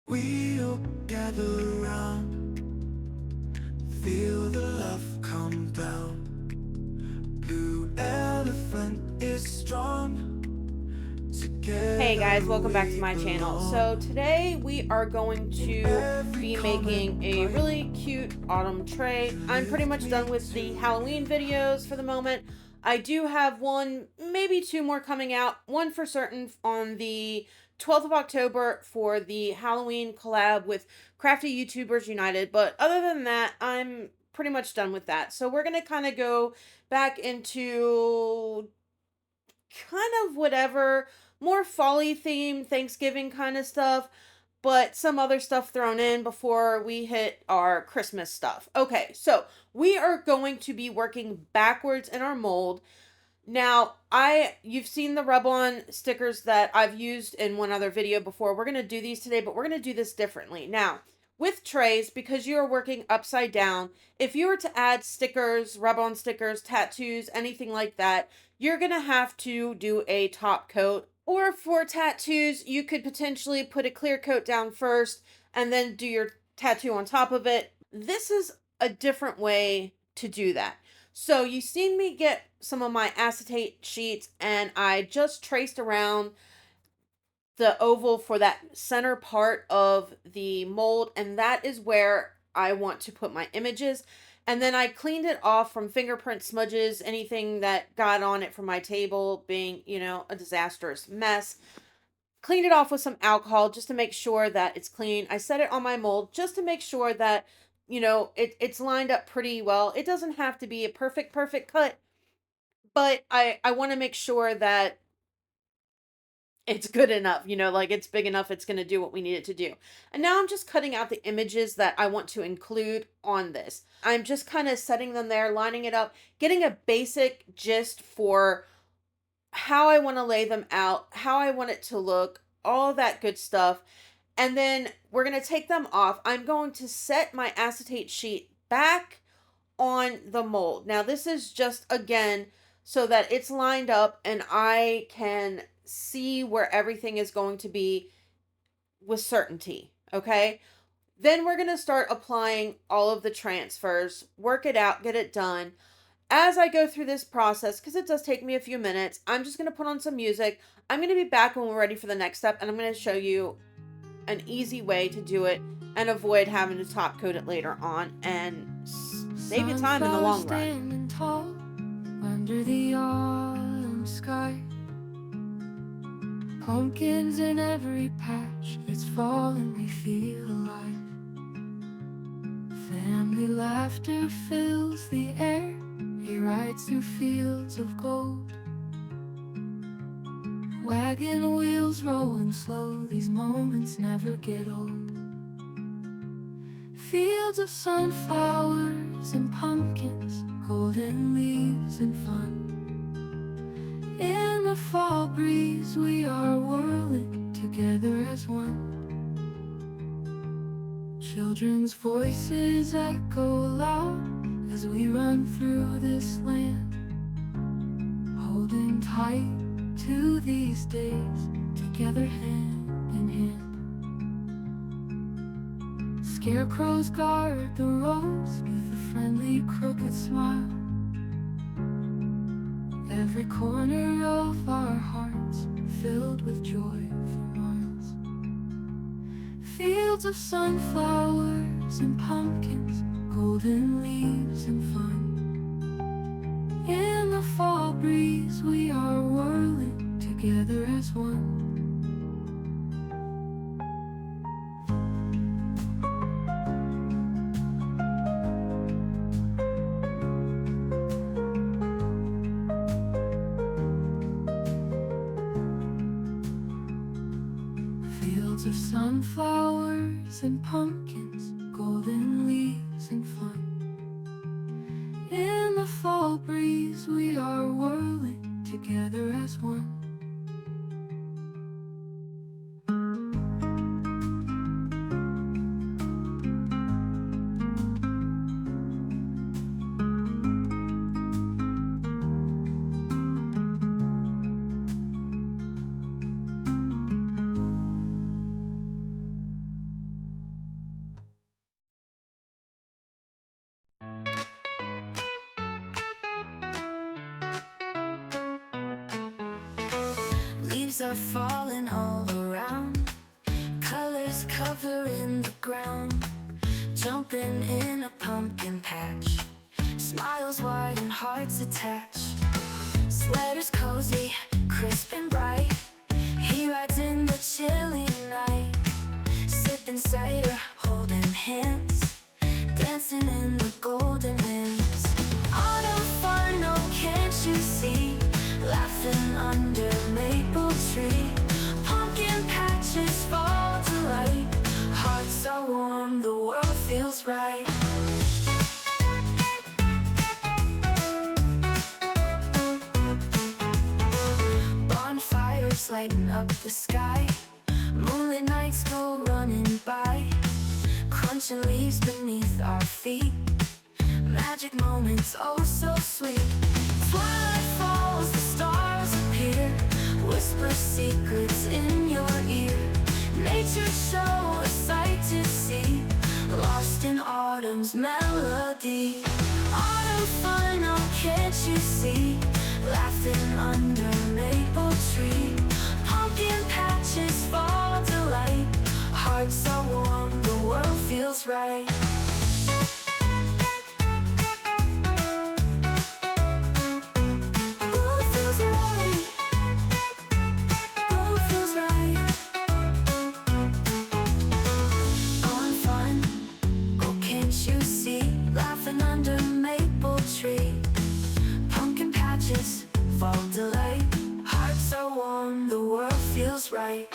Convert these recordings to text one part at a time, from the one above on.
We'll gather round, feel the love come down. Blue elephant is strong. Hey guys, welcome back to my channel. So today we are going to be making a really cute autumn tray. I'm pretty much done with the Halloween videos for the moment. I do have one, maybe two more coming out. One for certain on the 12th of October for the Halloween collab with Crafty YouTubers United. But other than that, I'm pretty much done with that. So we're going to kind of go back into kind of whatever, more fall-y theme, Thanksgiving kind of stuff, but some other stuff thrown in before we hit our Christmas stuff. Okay, so we are going to be working backwards in our mold. Now, you've seen the rub-on stickers that I've used in one other video before. We're going to do these today, but we're going to do this differently. Now, with trays, because you are working upside down, if you were to add stickers, rub-on stickers, tattoos, anything like that, you're going to have to do a top coat. Or for tattoos, you could potentially put a clear coat down first and then do your tattoo on top of it. This is a different way to do that. So you've seen me get some of my acetate sheets and I just traced around the oval for that center part of the mold, and that is where I want to put my images. And then I cleaned it off from fingerprint smudges, anything that got on it from my table being, a disastrous mess. Cleaned it off with some alcohol just to make sure that it's clean. I set it on my mold just to make sure that, it's lined up pretty well. It doesn't have to be a perfect cut, but I want to make sure that it's good enough, like it's big enough, it's going to do what we need it to do. And now I'm just cutting out the images that I want to include on this. I'm just kind of setting them there, lining it up, getting a basic gist for how I want to lay them out, how I want it to look, all that good stuff. And then we're going to take them off. I'm going to set my acetate sheet back on the mold. Now this is just, again, so that it's lined up and I can see where everything is going to be with certainty. Okay. Then we're going to start applying all of the transfers, work it out, get it done. As I go through this process, because it does take me a few minutes, I'm just going to put on some music. I'm going to be back when we're ready for the next step, and I'm going to show you an easy way to do it and avoid having to top coat it later on and save you time in the long run. Tall under the autumn sky, pumpkins in every patch, it's fall and we feel alive. Family laughter fills the air, he rides through fields of gold. Wagon wheels rolling slow, these moments never get old. Fields of sunflowers and pumpkins, golden leaves and fun. In the fall breeze we are whirling together as one. Children's voices echo loud as we run through this land, holding tight to these days, together hand in hand. Scarecrows guard the roads with a friendly crooked smile. Every corner of our hearts filled with joy for miles. Fields of sunflowers and pumpkins, golden leaves and fun. In the fall breeze we are whirling together as one. Fields of sunflowers and pumpkins, golden leaves and fun. In the fall breeze we are whirling together as one. Leaves are falling all around, colors covering the ground. Jumping in a pumpkin patch, smiles wide and hearts attached. Sweaters cozy, crisp and bright. He rides in the chilly night, sipping cider, holding hands, dancing in the golden winds. Autumn fun, oh can't you see? Laughing under maple tree. Pumpkin patches, fall delight. Hearts are warm, the world feels right. Bonfires lighten up the sky. Moonlit nights go running by, crunching leaves beneath our feet. Magic moments, oh so sweet. Twilight falls, the stars appear, whisper secrets in your ear. Nature show, a sight to see, lost in autumn's melody. Autumn fun, oh can't you see? Laughing under maple tree. Pumpkin patches, fall delight. Hearts are warm, the world feels right. Fall delight, hearts are warm, the world feels right.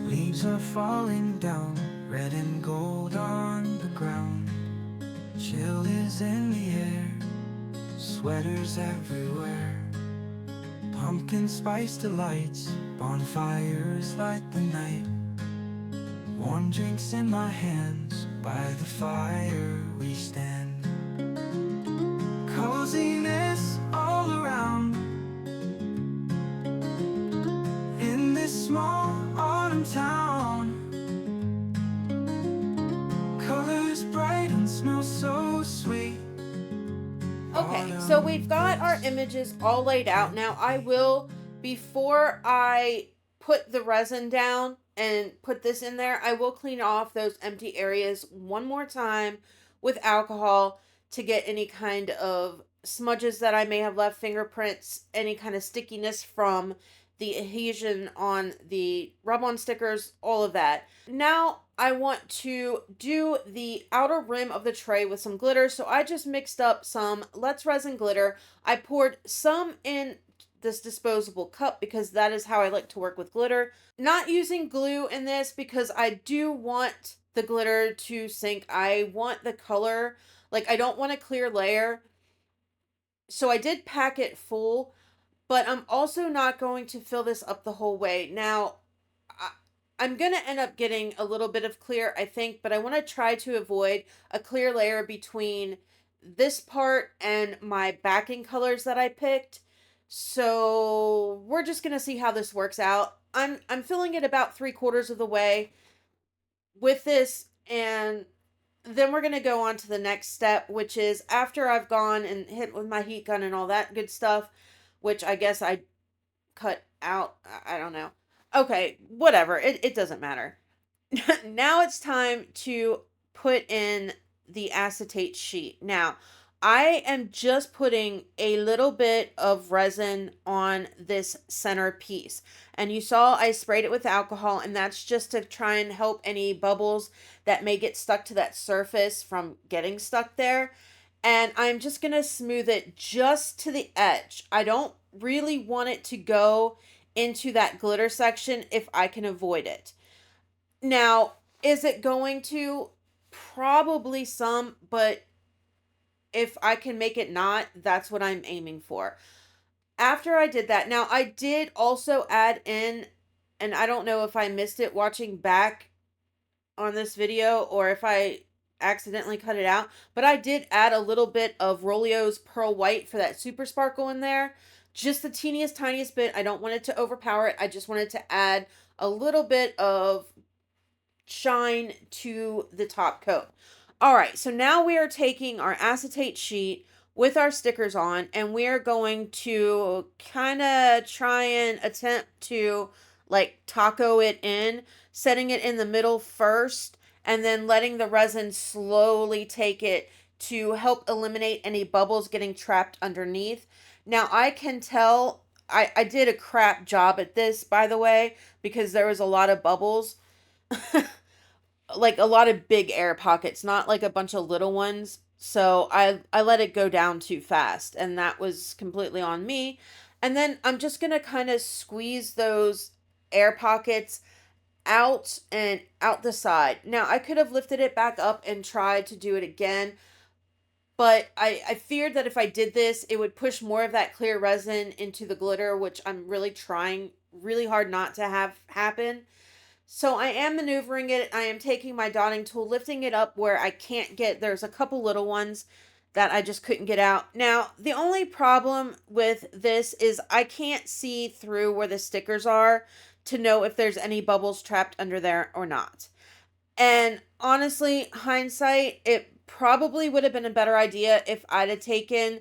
Leaves are falling down, red and gold on the ground. Chill is in the air, sweaters everywhere. Pumpkin spice delights, bonfires light the night. Warm drinks in my hands, by the fire we stand. Coziness all around, in this small autumn town. Colors bright and smell so sweet. Okay, so we've got our images all laid out. Now I will, before I put the resin down and put this in there, I will clean off those empty areas one more time with alcohol to get any kind of smudges that I may have left, fingerprints, any kind of stickiness from the adhesion on the rub-on stickers, all of that. Now I want to do the outer rim of the tray with some glitter. So I just mixed up some Let's Resin glitter. I poured some in this disposable cup because that is how I like to work with glitter. Not using glue in this because I do want the glitter to sink. I want the color, like I don't want a clear layer. So I did pack it full, but I'm also not going to fill this up the whole way. Now, I'm going to end up getting a little bit of clear, I think, but I want to try to avoid a clear layer between this part and my backing colors that I picked. So we're just going to see how this works out. I'm filling it about 3/4 of the way with this, and then we're going to go on to the next step, which is after I've gone and hit with my heat gun and all that good stuff, which I guess I cut out. I don't know. Okay, whatever. It doesn't matter. Now it's time to put in the acetate sheet. Now, I am just putting a little bit of resin on this center piece. And you saw I sprayed it with alcohol, and that's just to try and help any bubbles that may get stuck to that surface from getting stuck there. And I'm just going to smooth it just to the edge. I don't really want it to go into that glitter section if I can avoid it. Now, is it going to? Probably some, but if I can make it not, that's what I'm aiming for. After I did that, now I did also add in, and I don't know if I missed it watching back on this video or if I accidentally cut it out, but I did add a little bit of Rolio's Pearl White for that super sparkle in there. Just the teeniest, tiniest bit. I don't want it to overpower it. I just wanted to add a little bit of shine to the top coat. All right, so now we are taking our acetate sheet with our stickers on, and we're going to kind of try and attempt to like taco it in, setting it in the middle first, and then letting the resin slowly take it to help eliminate any bubbles getting trapped underneath. Now I can tell I did a crap job at this, by the way, because there was a lot of bubbles. Like a lot of big air pockets, not like a bunch of little ones. So I let it go down too fast, and that was completely on me. And then I'm just going to kind of squeeze those air pockets out and out the side. Now, I could have lifted it back up and tried to do it again, but I feared that if I did this, it would push more of that clear resin into the glitter, which I'm really trying really hard not to have happen. So I am maneuvering it. I am taking my dotting tool, lifting it up where I can't get, there's a couple little ones that I just couldn't get out. Now, the only problem with this is I can't see through where the stickers are to know if there's any bubbles trapped under there or not. And honestly, hindsight, it probably would have been a better idea if I'd have taken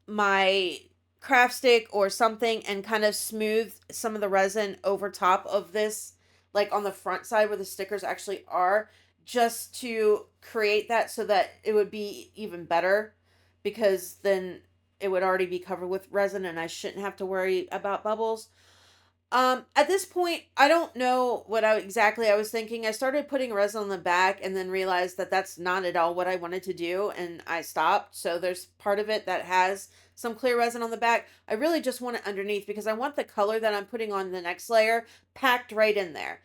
my craft stick or something and kind of smoothed some of the resin over top of this, like on the front side where the stickers actually are, just to create that so that it would be even better, because then it would already be covered with resin and I shouldn't have to worry about bubbles. At this point, I don't know what exactly I was thinking. I started putting resin on the back and then realized that that's not at all what I wanted to do, and I stopped. So there's part of it that has some clear resin on the back. I really just want it underneath because I want the color that I'm putting on the next layer packed right in there.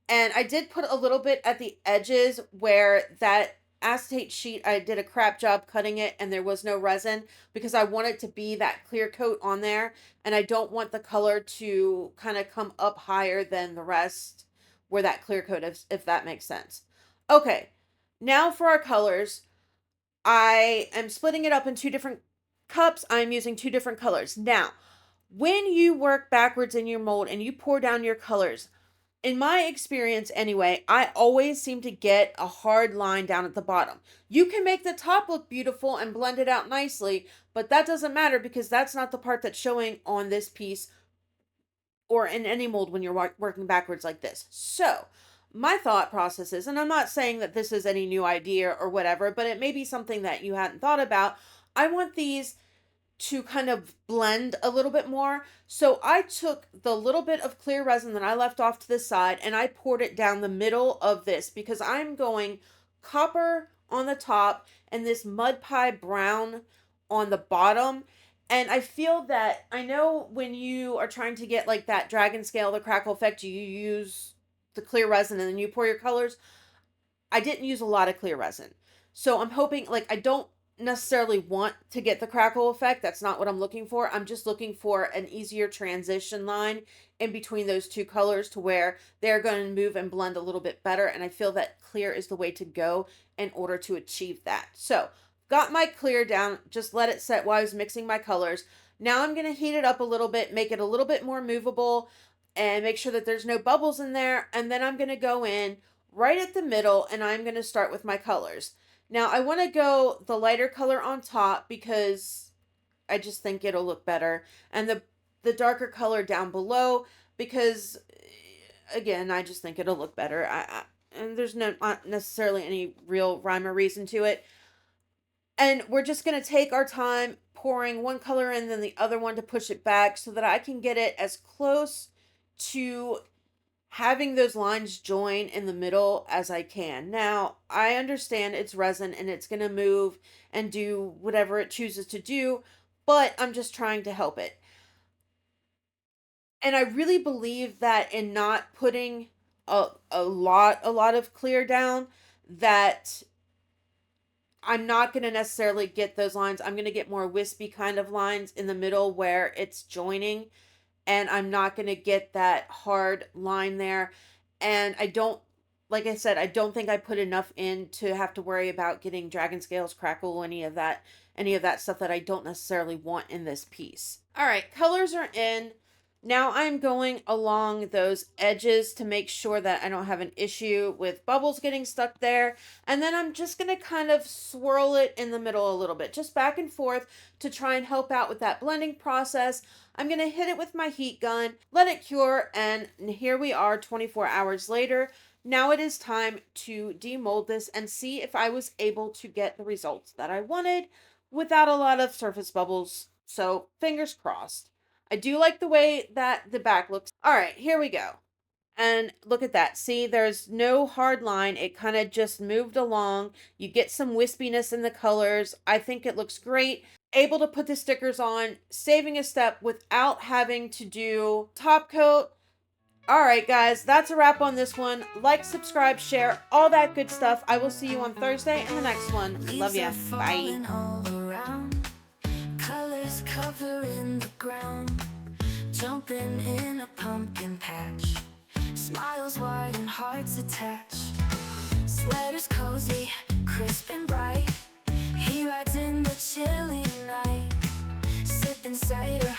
And I did put a little bit at the edges where that acetate sheet, I did a crap job cutting it and there was no resin, because I want it to be that clear coat on there, and I don't want the color to kind of come up higher than the rest where that clear coat is, if that makes sense. Okay, now for our colors. I am splitting it up in two different cups. I'm using two different colors. Now, when you work backwards in your mold and you pour down your colors, in my experience anyway, I always seem to get a hard line down at the bottom. You can make the top look beautiful and blend it out nicely, but that doesn't matter because that's not the part that's showing on this piece or in any mold when you're working backwards like this. So, my thought process is, and I'm not saying that this is any new idea or whatever, but it may be something that you hadn't thought about. I want these to kind of blend a little bit more. So I took the little bit of clear resin that I left off to the side and I poured it down the middle of this, because I'm going copper on the top and this mud pie brown on the bottom. And I feel that, I know when you are trying to get like that dragon scale, the crackle effect, you use the clear resin and then you pour your colors. I didn't use a lot of clear resin. So I'm hoping, like, I don't necessarily want to get the crackle effect. That's not what I'm looking for. I'm just looking for an easier transition line in between those two colors to where they're going to move and blend a little bit better. And I feel that clear is the way to go in order to achieve that. So got my clear down, just let it set while I was mixing my colors. Now I'm going to heat it up a little bit, make it a little bit more movable, and make sure that there's no bubbles in there. And then I'm going to go in right at the middle and I'm going to start with my colors. Now I want to go the lighter color on top because I just think it'll look better, and the darker color down below because, again, I just think it'll look better. And there's not necessarily any real rhyme or reason to it. And we're just going to take our time pouring one color in, then the other one to push it back so that I can get it as close to having those lines join in the middle as I can. Now, I understand it's resin and it's going to move and do whatever it chooses to do, but I'm just trying to help it. And I really believe that in not putting a lot of clear down, that I'm not going to necessarily get those lines. I'm going to get more wispy kind of lines in the middle where it's joining, and I'm not going to get that hard line there. And I don't like I said, I don't think I put enough in to have to worry about getting dragon scales, crackle, any of that stuff that I don't necessarily want in this piece. All right, colors are in. Now I'm going along those edges to make sure that I don't have an issue with bubbles getting stuck there. And then I'm just going to kind of swirl it in the middle a little bit, just back and forth to try and help out with that blending process. I'm going to hit it with my heat gun, let it cure, and here we are 24 hours later. Now it is time to demold this and see if I was able to get the results that I wanted without a lot of surface bubbles. So fingers crossed. I do like the way that the back looks. All right, here we go. And look at that. See, there's no hard line. It kind of just moved along. You get some wispiness in the colors. I think it looks great. Able to put the stickers on, saving a step without having to do top coat. All right, guys, that's a wrap on this one. Like, subscribe, share, all that good stuff. I will see you on Thursday in the next one. Love ya. Bye. Colors covering the ground, jumping in a pumpkin patch, smiles wide and hearts attached, sweaters cozy, crisp and bright. He rides in the chilly night, sipping cider